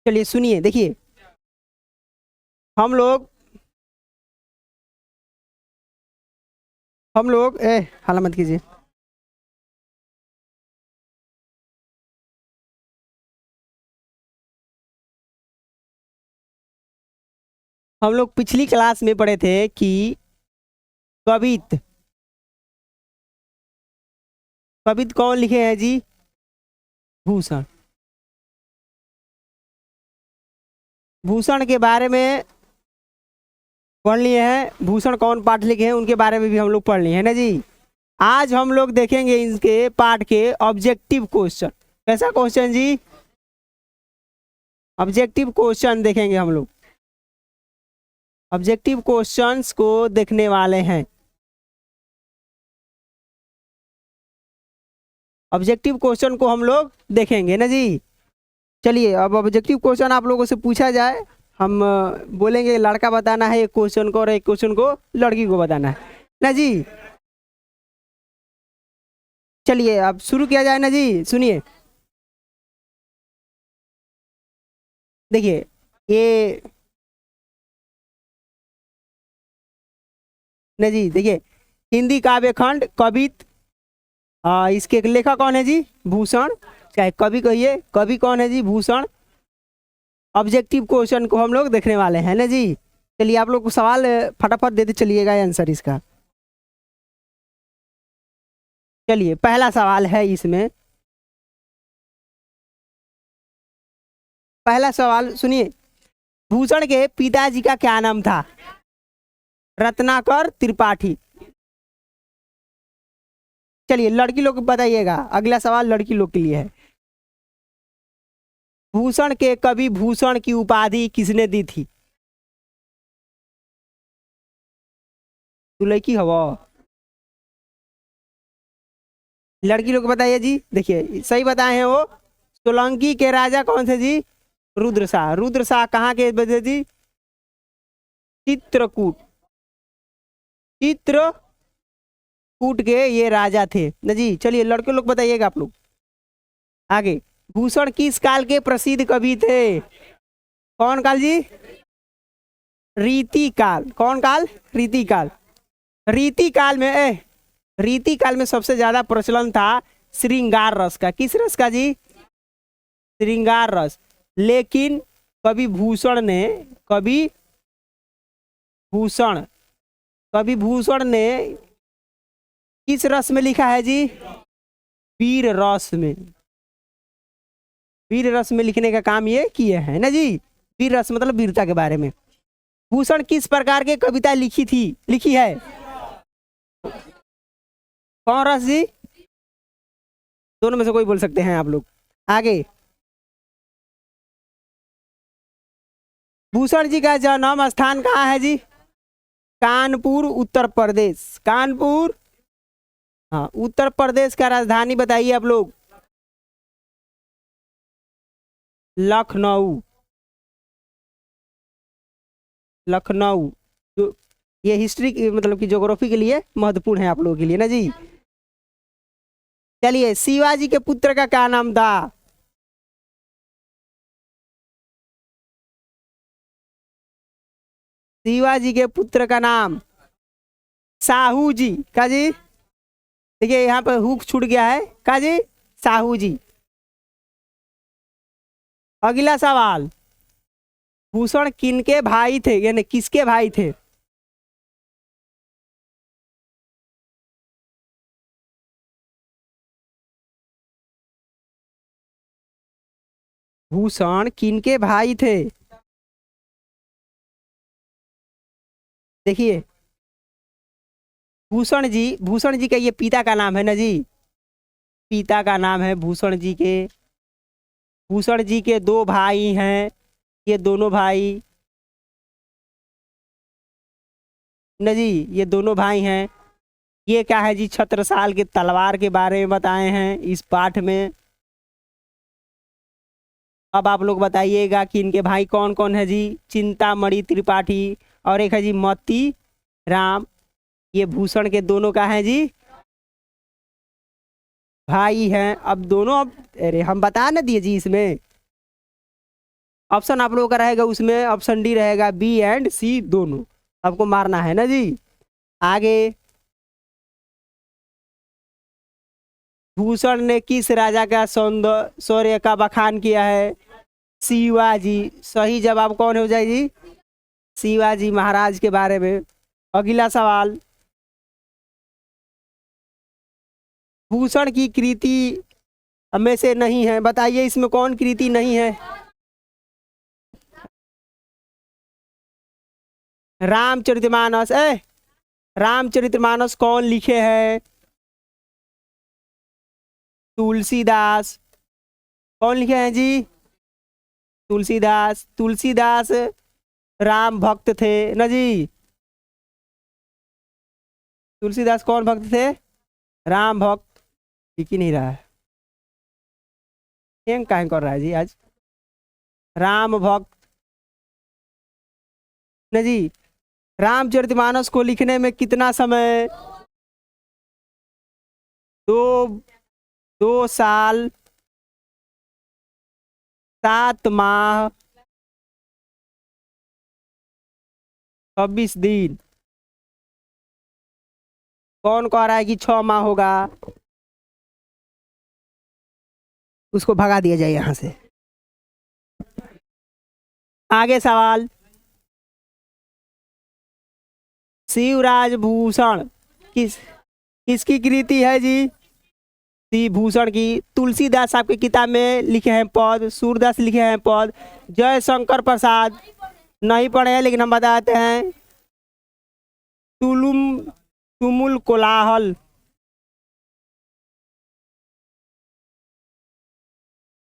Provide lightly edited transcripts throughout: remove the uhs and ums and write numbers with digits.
चलिए सुनिए, देखिए हम लोग हाला मत कीजिए। हम लोग पिछली क्लास में पढ़े थे कि कवित कवित कौन लिखे हैं जी? भूषण। भूषण के बारे में पढ़ लिए हैं, भूषण कौन पाठ लिखे हैं उनके बारे में भी हम लोग पढ़ लिए हैं ना जी। आज हम लोग देखेंगे इनके पाठ के ऑब्जेक्टिव क्वेश्चन। कैसा क्वेश्चन जी? ऑब्जेक्टिव क्वेश्चन देखेंगे हम लोग। ऑब्जेक्टिव क्वेश्चंस को देखने वाले हैं। ऑब्जेक्टिव क्वेश्चन को हम लोग देखेंगे ना जी। चलिए अब ऑब्जेक्टिव क्वेश्चन आप लोगों से पूछा जाए, हम बोलेंगे लड़का बताना है एक क्वेश्चन को और एक क्वेश्चन को लड़की को बताना है ना जी। चलिए अब शुरू किया जाए ना जी। सुनिए, देखिए ये ना जी, देखिए हिंदी काव्य खंड कवित, इसके लेखक कौन है जी? भूषण। चाहे कवि कहिए, कवि कौन है जी? भूषण। ऑब्जेक्टिव क्वेश्चन को हम लोग देखने वाले हैं ना जी। चलिए आप लोग को सवाल फटाफट देते चलिएगा आंसर इसका। चलिए पहला सवाल है इसमें। पहला सवाल सुनिए, भूषण के पिताजी का क्या नाम था? रत्नाकर त्रिपाठी। चलिए लड़की लोग बताइएगा, अगला सवाल लड़की लोग के लिए है। भूषण के कवि भूषण की उपाधि किसने दी थी? तू लड़की हवा। लड़की लोग बताइए जी। देखिए सही बताए हैं वो। सोलंकी के राजा कौन थे जी? रुद्रशाह। रुद्रशाह कहाँ के बजे जी? चित्रकूट। चित्रकूट के ये राजा थे ना जी। चलिए लड़के लोग बताइएगा आप लोग आगे। भूषण किस काल के प्रसिद्ध कवि थे? कौन काल जी? रीति काल। कौन काल? रीति काल। रीति काल में रीति काल में सबसे ज्यादा प्रचलन था श्रृंगार रस का। किस रस का जी? श्रृंगार रस। लेकिन कवि भूषण ने कवि भूषण ने किस रस में लिखा है जी? वीर रस में। वीर रस में लिखने का काम ये किए हैं ना जी। वीर रस मतलब वीरता के बारे में। भूषण किस प्रकार के कविता लिखी है? कौन रस जी? दोनों में से कोई बोल सकते हैं आप लोग आगे। भूषण जी का जन्म स्थान कहाँ है जी? कानपुर उत्तर प्रदेश। कानपुर, हाँ उत्तर प्रदेश का राजधानी बताइए आप लोग। लखनऊ। लखनऊ जो ये हिस्ट्री मतलब कि ज्योग्राफी के लिए महत्वपूर्ण है आप लोगों के लिए ना जी। चलिए शिवाजी के पुत्र का क्या नाम था? शिवाजी के पुत्र का नाम साहू जी का जी। देखिए यहाँ पर हुक छूट गया है का जी? साहू जी। अगला सवाल, भूषण किनके भाई थे यानी किसके भाई थे? भूषण किनके भाई थे? देखिए भूषण जी का ये पिता का नाम है ना जी। पिता का नाम है भूषण जी के। भूषण जी के दो भाई हैं, ये दोनों भाई ना जी, ये दोनों भाई हैं। ये क्या है जी? छत्रसाल के तलवार के बारे में बताए हैं इस पाठ में। अब आप लोग बताइएगा कि इनके भाई कौन कौन है जी? चिंतामणि त्रिपाठी और एक है जी मोती राम। ये भूषण के दोनों का है जी भाई हैं। अब दोनों, अब अरे हम बता ना दिए जी इसमें। ऑप्शन आप लोगों का रहेगा उसमें, ऑप्शन डी रहेगा, बी एंड सी दोनों आपको मारना है ना जी। आगे, भूषण ने किस राजा का शौर्य का बखान किया है? शिवाजी। सही जवाब कौन हो जाएगी? शिवाजी महाराज के बारे में। अगला सवाल, भूषण की कृति में से नहीं है, बताइए इसमें कौन कृति नहीं है? रामचरितमानस। रामचरितमानस कौन लिखे हैं? तुलसीदास। कौन लिखे हैं जी? तुलसीदास। तुलसीदास राम भक्त थे ना जी। तुलसीदास कौन भक्त थे? राम भक्त। ठीक ही नहीं रहा है, हैंग काहे कर रहा है जी आज? राम भक्त ना जी। रामचरितमानस को लिखने में कितना समय? दो 2 साल, 7 माह, 26 दिन। कौन कह रहा है कि 6 माह होगा? उसको भगा दिया जाए यहां से। आगे सवाल, शिवराज भूषण किसकी कृति है जी? शिव भूषण की। तुलसीदास आपकी किताब में लिखे हैं पद, सूरदास लिखे हैं पद, जयशंकर प्रसाद नहीं पढ़े हैं लेकिन हम बताते हैं, तुलुम तुमुल कोलाहल।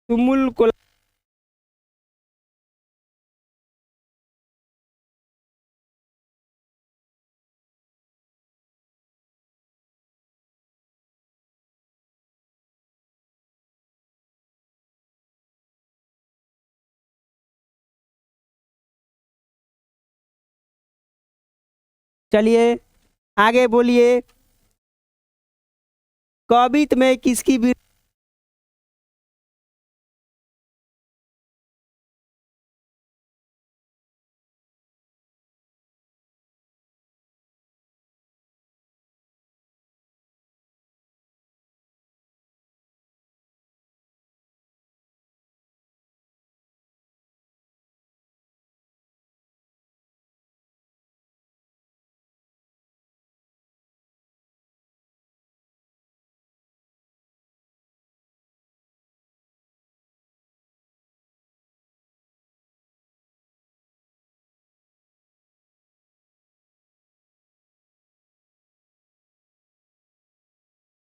तुमुल कोला चलिए आगे बोलिए, कवित में किसकी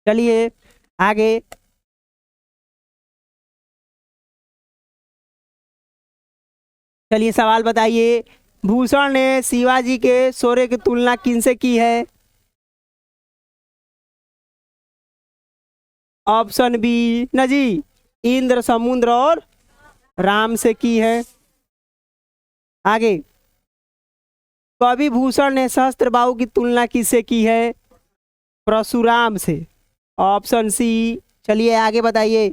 चलिए आगे, चलिए सवाल बताइए, भूषण ने शिवाजी के शौर्य की तुलना किनसे की है? ऑप्शन बी ना जी, इंद्र, समुद्र और राम से की है। आगे, कवि भूषण ने सहस्त्रबाहु की तुलना किससे की है? परशुराम से। Option C. चलिए आगे बताइए,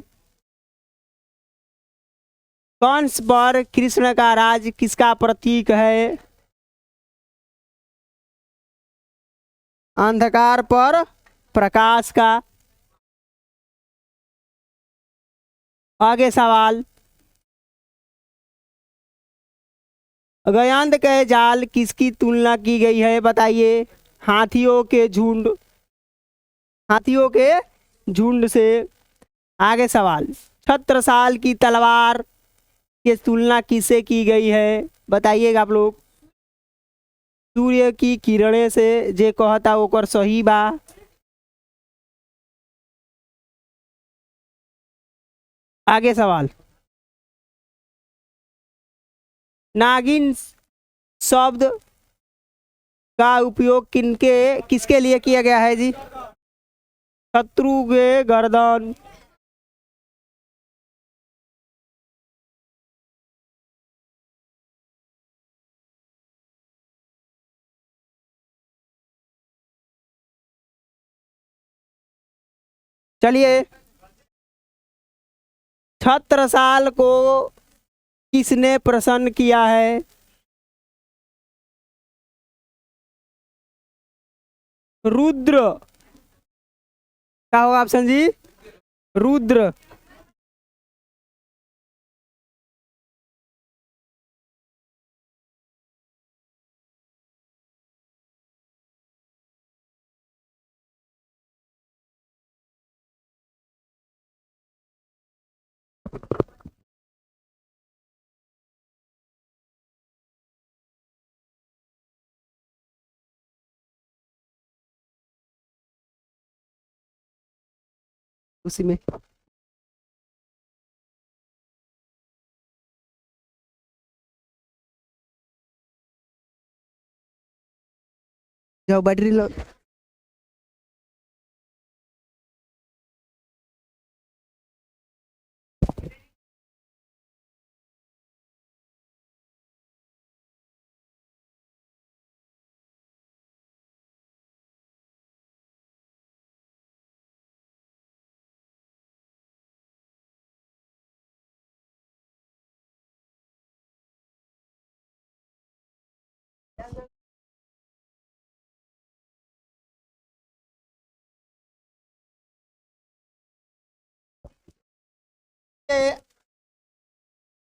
कंस पर कृष्ण का राज किसका प्रतीक है? अंधकार पर प्रकाश का। आगे सवाल, गयान्ध के जाल किसकी तुलना की गई है, बताइए? हाथियों के झुंड, हाथियों के झुंड से। आगे सवाल, छत्रसाल की तलवार की तुलना किससे की गई है, बताइएगा आप लोग? सूर्य की किरणें से। जे कहता ओकर सही बा। आगे सवाल, नागिन शब्द का उपयोग किसके लिए किया गया है जी? शत्रु के गर्दन। चलिए, छत्रसाल को किसने प्रसन्न किया है? रुद्र। क्या होगा ऑप्शन जी? रुद्र। उसी में जाओ बैटरी लो।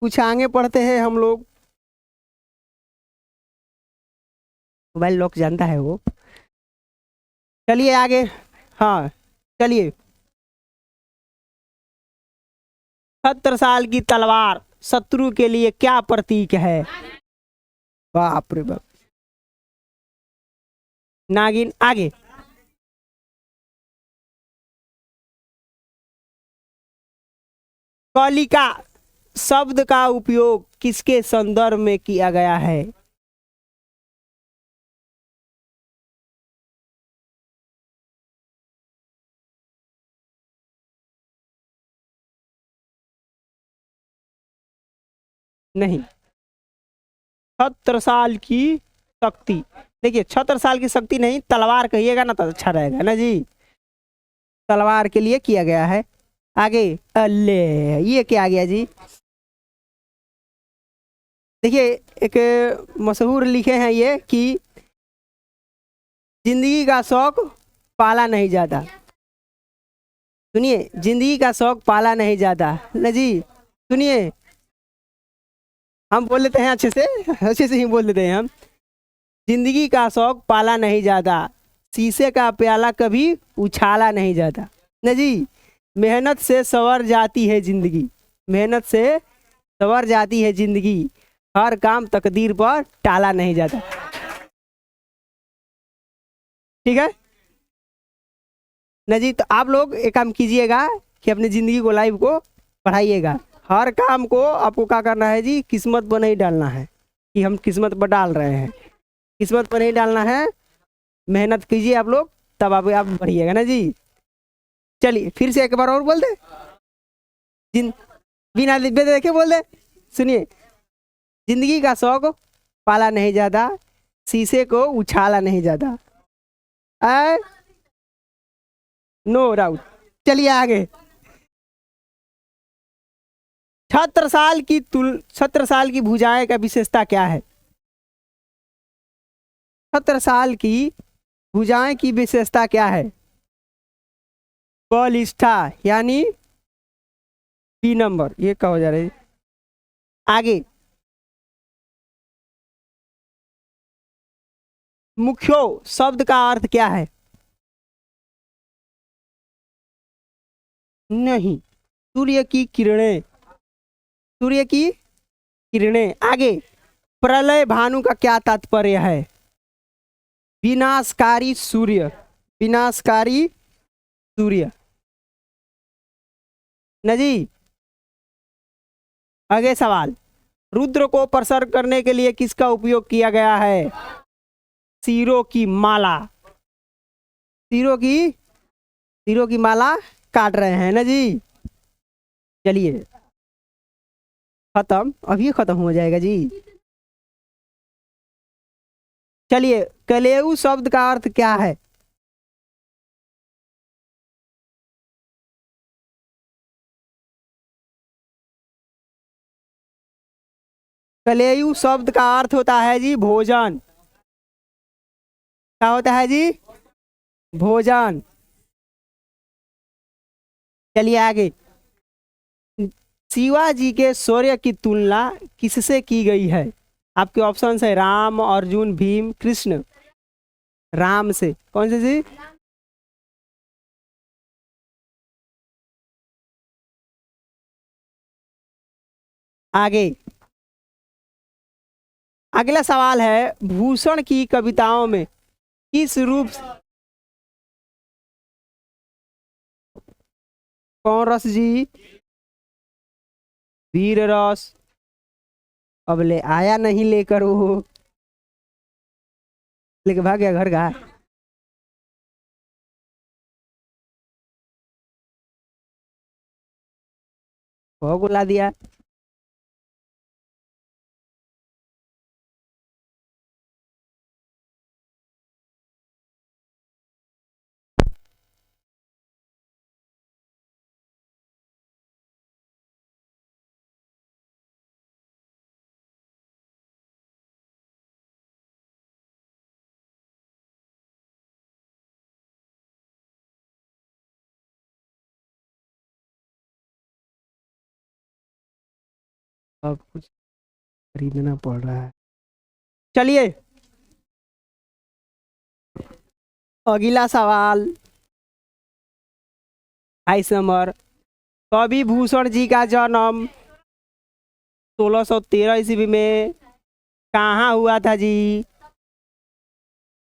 कुछ आगे पढ़ते हैं हम लोग। मोबाइल लॉक जानता है वो। चलिए आगे। हाँ चलिए। 70 साल की तलवार शत्रु के लिए क्या प्रतीक है? बाप रे बाप। नागिन। आगे। कलिका शब्द का उपयोग किसके संदर्भ में किया गया है? नहीं। 76 साल की शक्ति। देखिए 76 साल की शक्ति नहीं, तलवार कहिएगा ना तो अच्छा रहेगा ना जी। तलवार के लिए किया गया है। आगे। अल्ले। ये क्या आ गया जी? देखिए एक मशहूर लिखे हैं ये कि जिंदगी का शौक पाला नहीं जाता। सुनिए, जिंदगी का शौक पाला नहीं जाता ना जी। सुनिए, हम बोल लेते हैं अच्छे से ही बोल लेते हैं हम। जिंदगी का शौक पाला नहीं जाता, शीशे का प्याला कभी उछाला नहीं जाता ना जी। मेहनत से संवर जाती है जिंदगी। मेहनत से संवर जाती है जिंदगी। हर काम तकदीर पर टाला नहीं जाता। ठीक है ना जी। तो आप लोग एक काम कीजिएगा कि अपनी जिंदगी को, लाइफ को पढ़ाइएगा। हर काम को आपको क्या करना है जी? किस्मत पर नहीं डालना है कि हम किस्मत पर डाल रहे हैं। किस्मत पर नहीं डालना है। मेहनत कीजिए आप लोग, तब आप बढ़िएगा ना जी। चलिए फिर से एक बार और बोल दे। जिन बिना देखे बोल दे। सुनिए, जिंदगी का शौक पाला नहीं जाता, शीशे को उछाला नहीं जाता। No doubt. चलिए आगे। 76 साल की भुजाएं का विशेषता क्या है? 76 साल की भुजाएं की विशेषता क्या है? बलिष्ठा यानी बी नंबर। ये क्या हो जा रहा है? आगे। मुख्यो शब्द का अर्थ क्या है? नहीं। सूर्य की किरणें। सूर्य की किरणें। आगे। प्रलय भानु का क्या तात्पर्य है? विनाशकारी सूर्य। विनाशकारी सूर्य न जी। आगे सवाल। रुद्र को प्रसन्न करने के लिए किसका उपयोग किया गया है? सिरों की माला। सिरों की सिरों की माला काट रहे हैं ना जी। चलिए, खत्म, अभी खत्म हो जाएगा जी। चलिए, कलेऊ शब्द का अर्थ क्या है? कलेयु शब्द का अर्थ होता है जी भोजन। क्या होता है जी? भोजन। चलिए आगे। शिवाजी के शौर्य की तुलना किससे की गई है? आपके ऑप्शन है राम, अर्जुन, भीम, कृष्ण। राम से। कौन से जी? आगे अगला सवाल है, भूषण की कविताओं में किस रूप कौन रस जी? वीर रस। अब ले आया नहीं लेकर वो, लेके भाग गया घर का। वो बुला दिया। अब कुछ खरीदना पड़ रहा है। चलिए अगला सवाल। 28 नंबर। कवि भूषण जी का जन्म 1613 ईस्वी में कहाँ हुआ था जी?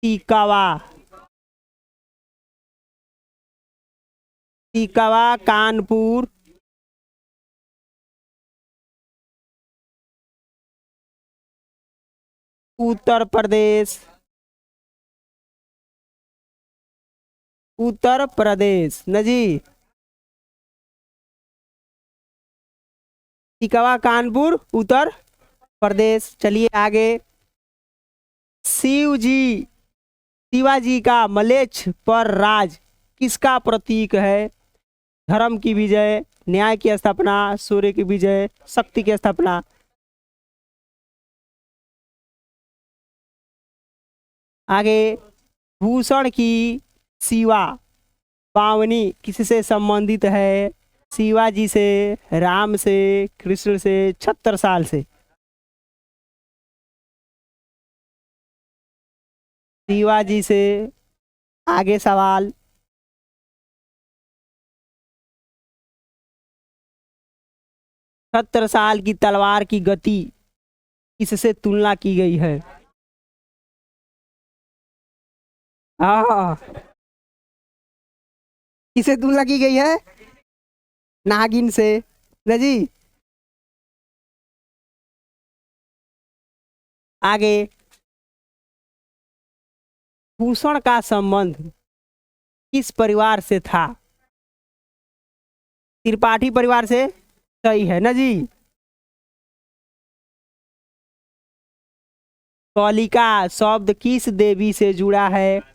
इकावा। इकावा, कानपुर, उत्तर प्रदेश। उत्तर प्रदेश न जी। इकावा, कानपुर, उत्तर प्रदेश। चलिए आगे। शिव जी शिवाजी का मलेच्छ पर राज किसका प्रतीक है? धर्म की विजय, न्याय की स्थापना, सूर्य की विजय, शक्ति की स्थापना। आगे भूषण की शिवा पावनी किससे संबंधित है? शिवाजी से, राम से, कृष्ण से, छत्रसाल से। शिवाजी से। आगे सवाल। छत्रसाल की तलवार की गति किससे तुलना की गई है? हाँ, किससे तुलना की गई है? नागिन से न जी। आगे भूषण का संबंध किस परिवार से था? त्रिपाठी परिवार से। सही है ना जी। कौलिका शब्द किस देवी से जुड़ा है?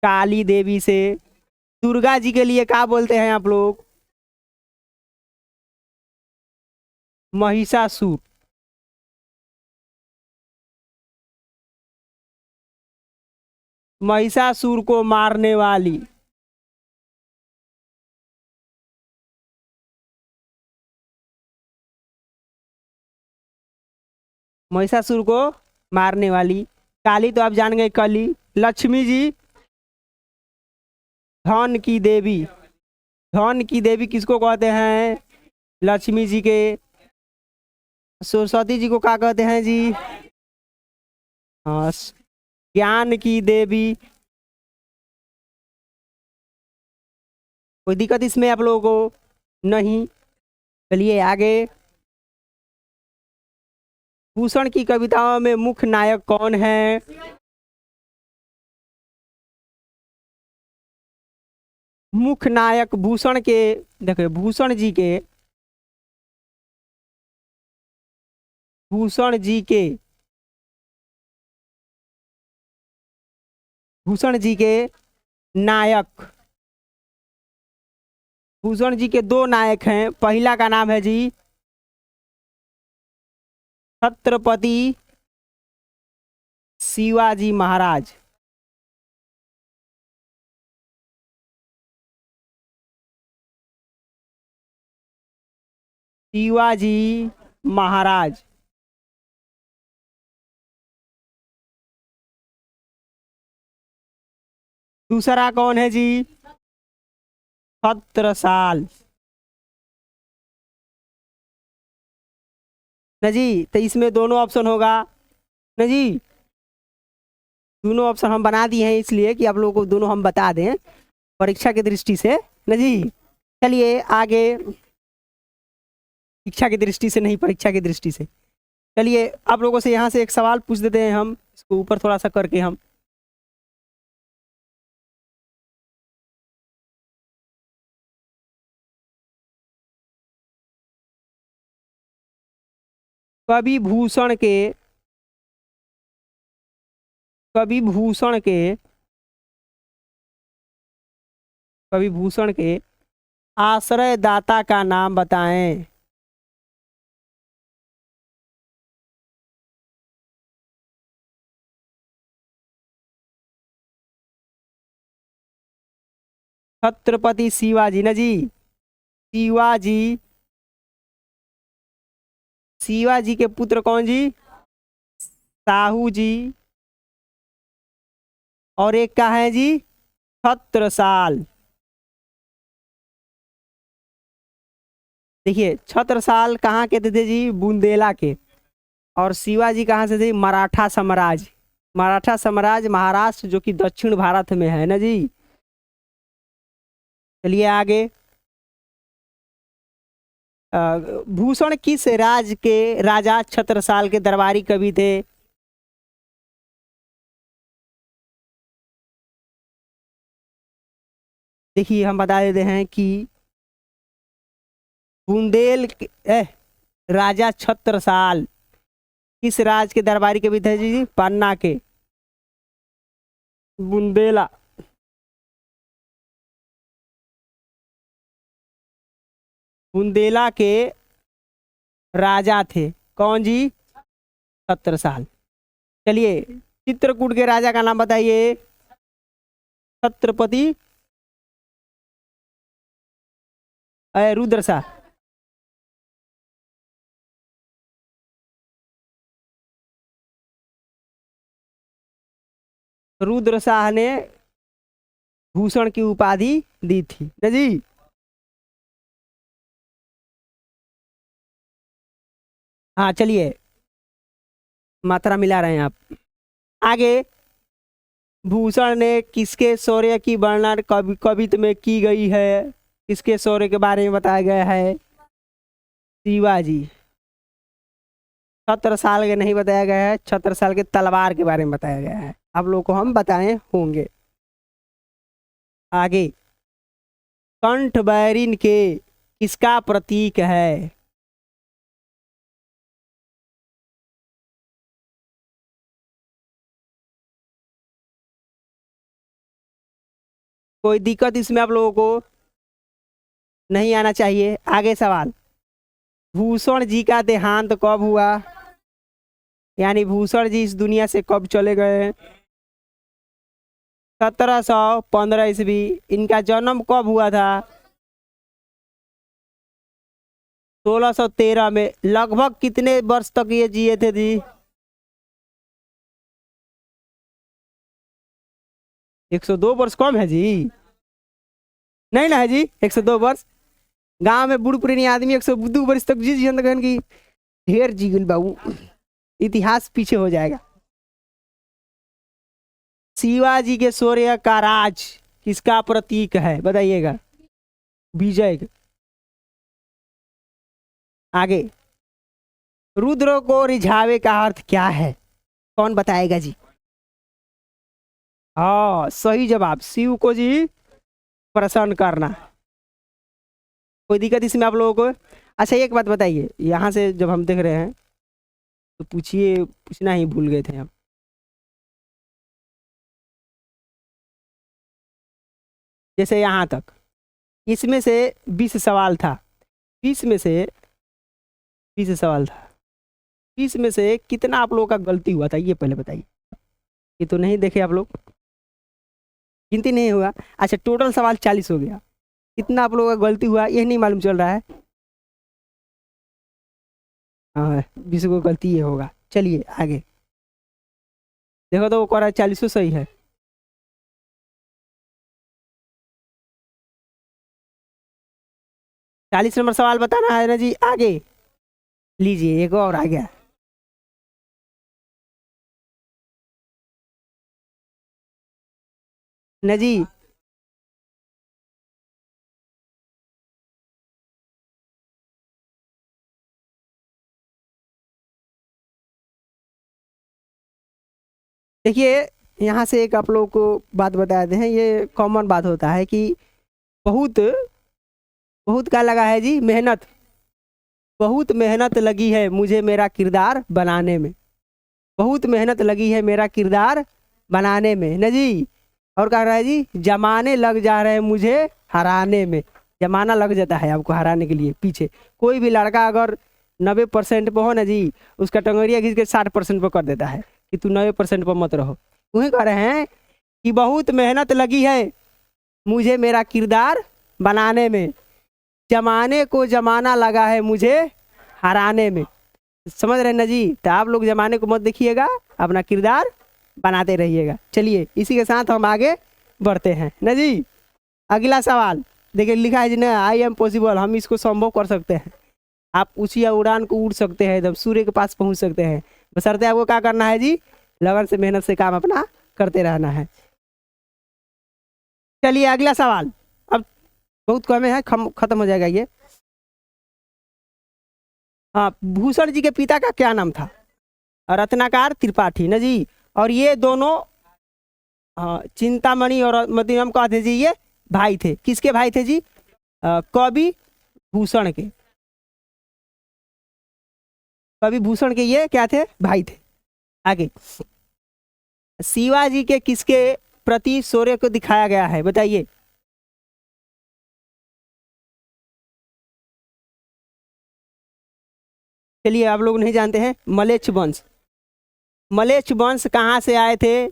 काली देवी से। दुर्गा जी के लिए क्या बोलते हैं आप लोग? महिषासुर। महिषासुर को मारने वाली। महिषासुर को मारने वाली काली तो आप जान गए, कली। लक्ष्मी जी धन की देवी। धन की देवी किसको कहते हैं? लक्ष्मी जी के। सरस्वती जी को क्या कहते हैं जी? हाँ, ज्ञान की देवी। कोई दिक्कत इसमें आप लोगों को? नहीं। चलिए आगे। भूषण की कविताओं में मुख्य नायक कौन है? मुख्य नायक भूषण के, देखिए भूषण जी के भूषण जी के नायक। भूषण जी के दो नायक हैं। पहला का नाम है जी छत्रपति शिवाजी महाराज। शिवाजी महाराज। दूसरा कौन है जी? छत्रसाल। ना जी, तो इसमें दोनों ऑप्शन होगा ना जी। दोनों ऑप्शन हम बना दिए हैं इसलिए कि आप लोगों को दोनों हम बता दें परीक्षा की दृष्टि से ना जी। चलिए आगे, शिक्षा की दृष्टि से नहीं, परीक्षा की दृष्टि से। चलिए आप लोगों से यहाँ से एक सवाल पूछ देते हैं हम, इसको ऊपर थोड़ा सा करके हम। कवि भूषण के, कवि भूषण के, कवि भूषण के आश्रयदाता का नाम बताएं। छत्रपति शिवाजी ना जी। शिवाजी, शिवाजी के पुत्र कौन जी? साहू जी। और एक का है जी छत्रसाल। देखिए छत्रसाल कहाँ के थे जी? बुंदेला के। और शिवाजी कहाँ से थे? मराठा साम्राज्य। मराठा साम्राज्य महाराष्ट्र, जो कि दक्षिण भारत में है ना जी। चलिए आगे। भूषण किस राज के राजा छत्रसाल के दरबारी कवि थे? देखिए हम बता देते हैं कि राजा छत्रसाल किस राज के दरबारी कवि थे जी? पन्ना के, बुंदेला। बुंदेला के राजा थे कौन जी? छत्रसाल। चलिए चित्रकूट के राजा का नाम बताइए। छत्रपति रुद्रशाह। रुद्रशाह ने भूषण की उपाधि दी थी ना जी। हाँ चलिए, मात्रा मिला रहे हैं आप। आगे, भूषण ने किसके शौर्य की वर्णना कवित्व में की गई है? किसके शौर्य के बारे में बताया गया है? शिवाजी। छत्रसाल के नहीं बताया गया है, छत्रसाल के तलवार के बारे में बताया गया है। आप लोग को हम बताए होंगे। आगे, कंठ बैरिन के किसका प्रतीक है? कोई दिक्कत इसमें आप लोगों को नहीं आना चाहिए। आगे सवाल, भूषण जी का देहांत कब हुआ? यानी भूषण जी इस दुनिया से कब चले गए? 1715 ईस्वी। इनका जन्म कब हुआ था? 1613 में। लगभग कितने वर्ष तक ये जिए थे जी? 102 वर्ष कम है जी? नहीं ना है जी 102 वर्ष। गांव में बूढ़ पुरानी आदमी 102 वर्ष तक जी जियन की ढेर जी गल बाबू, इतिहास पीछे हो जाएगा। शिवाजी के शौर्य का राज किसका प्रतीक है बताइएगा? विजय। आगे, रुद्र को रिझावे का अर्थ क्या है? कौन बताएगा जी? हाँ सही जवाब, शिव को जी प्रसन्न करना। कोई दिक्कत इसमें आप लोगों को? अच्छा एक बात बताइए, यहाँ से जब हम देख रहे हैं तो पूछिए, पूछना ही भूल गए थे हम। जैसे यहाँ तक, इसमें से 20 सवाल था, 20 में से 20 सवाल था, 20 में से कितना आप लोगों का गलती हुआ था ये पहले बताइए। ये तो नहीं देखे आप लोग, गिनती नहीं हुआ। अच्छा टोटल सवाल 40 हो गया, कितना आप लोगों का गलती हुआ ये नहीं मालूम चल रहा है। हाँ 20 को गलती ये होगा। चलिए आगे देखो तो वो कह रहा है 40 सही है। चालीस नंबर सवाल बताना है ना जी। आगे लीजिए एक और आ गया। ना जी देखिए, यहाँ से एक आप लोगों को बात बता दें हैं, ये कॉमन बात होता है कि बहुत बहुत क्या लगा है जी, मेहनत, बहुत मेहनत लगी है मुझे मेरा किरदार बनाने में, बहुत मेहनत लगी है मेरा किरदार बनाने में ना जी। और कह रहा है जी जमाने लग जा रहे हैं मुझे हराने में, जमाना लग जाता है आपको हराने के लिए पीछे। कोई भी लड़का अगर 90% पे हो ना जी, उसका टंगड़िया खींच के 60% पे कर देता है कि तू 90% पर मत रहो। वही कह रहे हैं कि बहुत मेहनत लगी है मुझे मेरा किरदार बनाने में, जमाने को जमाना लगा है मुझे हराने में। समझ रहे हैं ना जी। तो आप लोग जमाने को मत देखिएगा, अपना किरदार बनाते रहिएगा। चलिए इसी के साथ हम आगे बढ़ते हैं ना जी। अगला सवाल देखिए, लिखा है जी ना, आई एम पॉसिबल, हम इसको संभव कर सकते हैं। आप ऊंची उड़ान को उड़ सकते हैं, एकदम सूर्य के पास पहुंच सकते हैं, बशर्ते आपको क्या करना है जी, लगन से मेहनत से काम अपना करते रहना है। चलिए अगला सवाल, अब बहुत कम है, खत्म हो जाएगा ये। हाँ भूषण जी के पिता का क्या नाम था? रत्नाकर त्रिपाठी ना जी। और ये दोनों हाँ चिंतामणि और मध्यम कहते थे जी, ये भाई थे। किसके भाई थे जी? कवि भूषण के, कवि भूषण के ये क्या थे, भाई थे। आगे शिवाजी के किसके प्रति शौर्य को दिखाया गया है बताइए। चलिए आप लोग नहीं जानते हैं, मलेच्छ वंश। मलेच्छ वंश कहाँ से आए थे?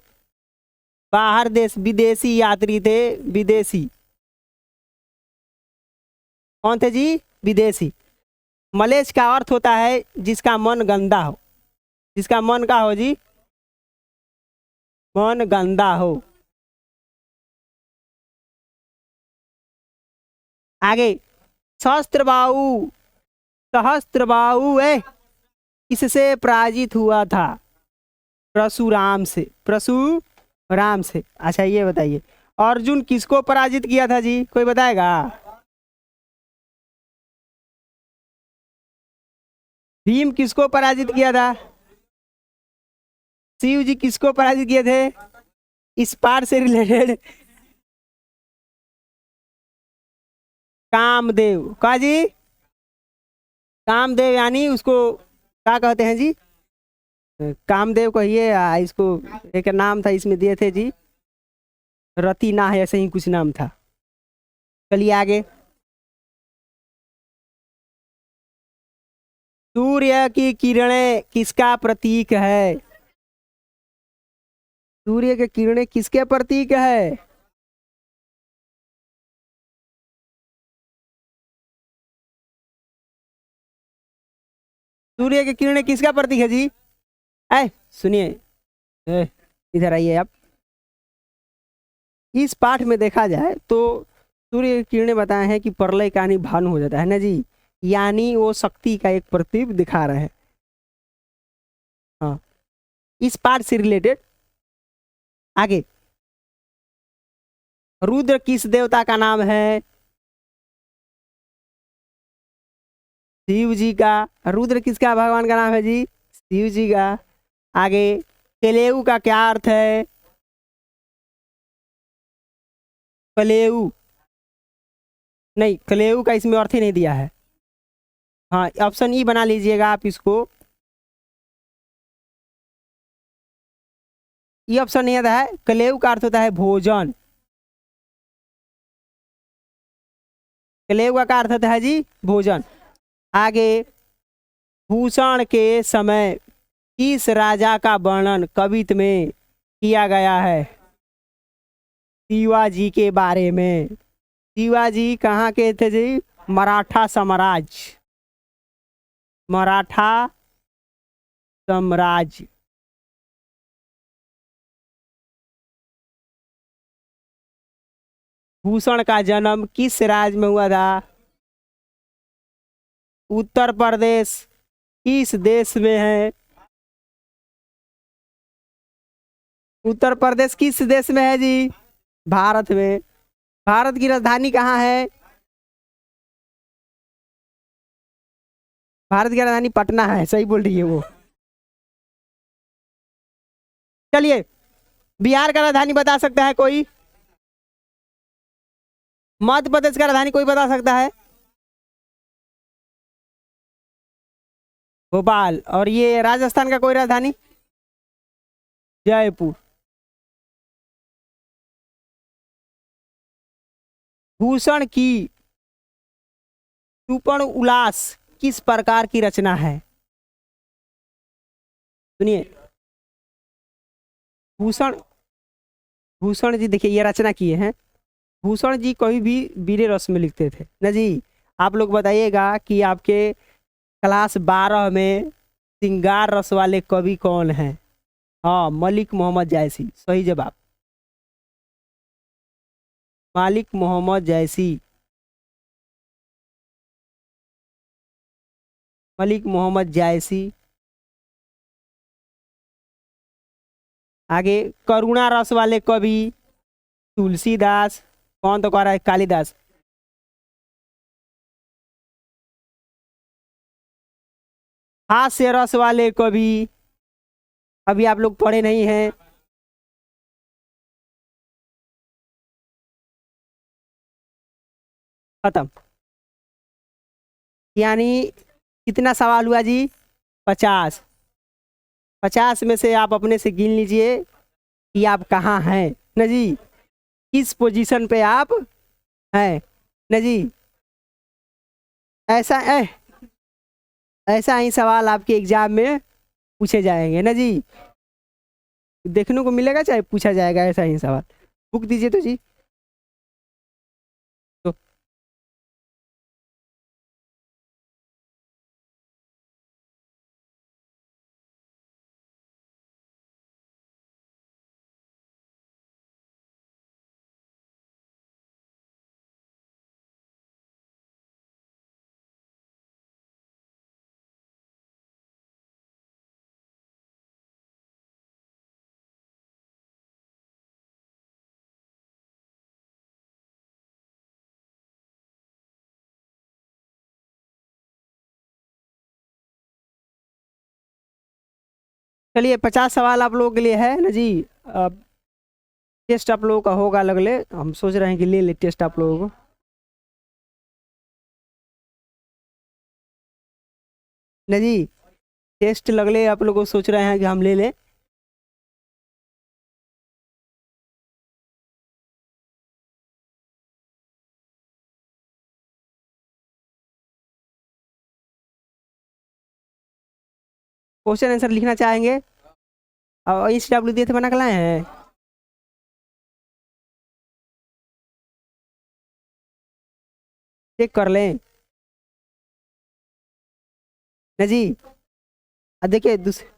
बाहर देश, विदेशी यात्री थे, विदेशी। कौन थे जी? विदेशी। मलेच्छ का अर्थ होता है जिसका मन गंदा हो, जिसका मन का हो जी, मन गंदा हो। आगे सहस्त्रबाहु, सहस्त्रबाहु इससे पराजित हुआ था? परशुराम से, परशुराम से। अच्छा ये बताइए अर्जुन किसको पराजित किया था जी, कोई बताएगा? भीम किसको पराजित किया था? शिव जी किसको पराजित किए थे? इस पार से रिलेटेड कामदेव। का जी? कामदेव यानी उसको क्या कहते हैं जी? कामदेव कहिए, इसको एक नाम था इसमें दिए थे जी, रति ना है ऐसे ही कुछ नाम था। चलिए आगे, सूर्य की किरणें किसका प्रतीक है? सूर्य की किरणें किसके प्रतीक है? सूर्य की किरणें किसका प्रतीक है जी? सुनिए, इधर आइए आप। इस पाठ में देखा जाए तो सूर्य की किरणें बताए हैं कि प्रलय का भानु हो जाता है ना जी, यानी वो शक्ति का एक प्रतीक दिखा रहे हैं। हाँ इस पाठ से रिलेटेड। आगे रुद्र किस देवता का नाम है? शिव जी का। रुद्र किसका भगवान का नाम है जी? शिव जी का। आगे कलेऊ का क्या अर्थ है? कलेऊ नहीं, कलेऊ का इसमें अर्थ ही नहीं दिया है। हाँ ऑप्शन ई बना लीजिएगा आप इसको। ये ऑप्शन नहीं आता है। कलेऊ का अर्थ होता है भोजन। कलेऊ का अर्थ होता है जी भोजन। आगे भूषण के समय किस राजा का वर्णन कवित्व में किया गया है? शिवाजी के बारे में। शिवाजी कहाँ के थे जी? मराठा साम्राज्य, मराठा साम्राज्य। भूषण का जन्म किस राज्य में हुआ था? उत्तर प्रदेश। किस देश में है? उत्तर प्रदेश किस देश में है जी? भारत में। भारत की राजधानी कहाँ है? भारत की राजधानी पटना है, सही बोल रही है वो। चलिए, बिहार का राजधानी बता सकता है कोई? मध्य प्रदेश का राजधानी कोई बता सकता है? भोपाल। और ये राजस्थान का कोई राजधानी? जयपुर। भूषण की सुपर्ण उल्लास किस प्रकार की रचना है? सुनिए, भूषण भूषण जी देखिए ये रचना किए हैं। भूषण जी कभी भी वीरे रस में लिखते थे ना जी। आप लोग बताइएगा कि आपके क्लास 12 में श्रृंगार रस वाले कवि कौन हैं? हाँ, मलिक मोहम्मद जायसी, सही जवाब। मालिक मोहम्मद जायसी, मलिक मोहम्मद जायसी। आगे करुणा रस वाले कवि तुलसीदास। कौन तो कह रहा है? कालिदास। हास्य रस वाले कवि अभी आप लोग पढ़े नहीं हैं। खत्म। यानी कितना सवाल हुआ जी? 50। 50 में से आप अपने से गिन लीजिए कि आप कहाँ हैं ना जी, किस पोजीशन पे आप हैं ना जी। ऐसा ऐसा ही सवाल आपके एग्जाम में पूछे जाएंगे ना जी, देखने को मिलेगा, चाहे पूछा जाएगा ऐसा ही सवाल। बुक दीजिए तो जी। तो चलिए, 50 सवाल आप लोगों के लिए है ना जी। अब टेस्ट आप लोगों का होगा लगले, हम सोच रहे हैं कि ले ले टेस्ट आप लोगों को। ना जी, टेस्ट लगले आप लोगों को सोच रहे हैं कि हम ले लें। क्वेश्चन आंसर लिखना चाहेंगे और इस डब्ल्यू दिए थे बना के लाए हैं। चेक कर लें ना जी। देखिए दूसरे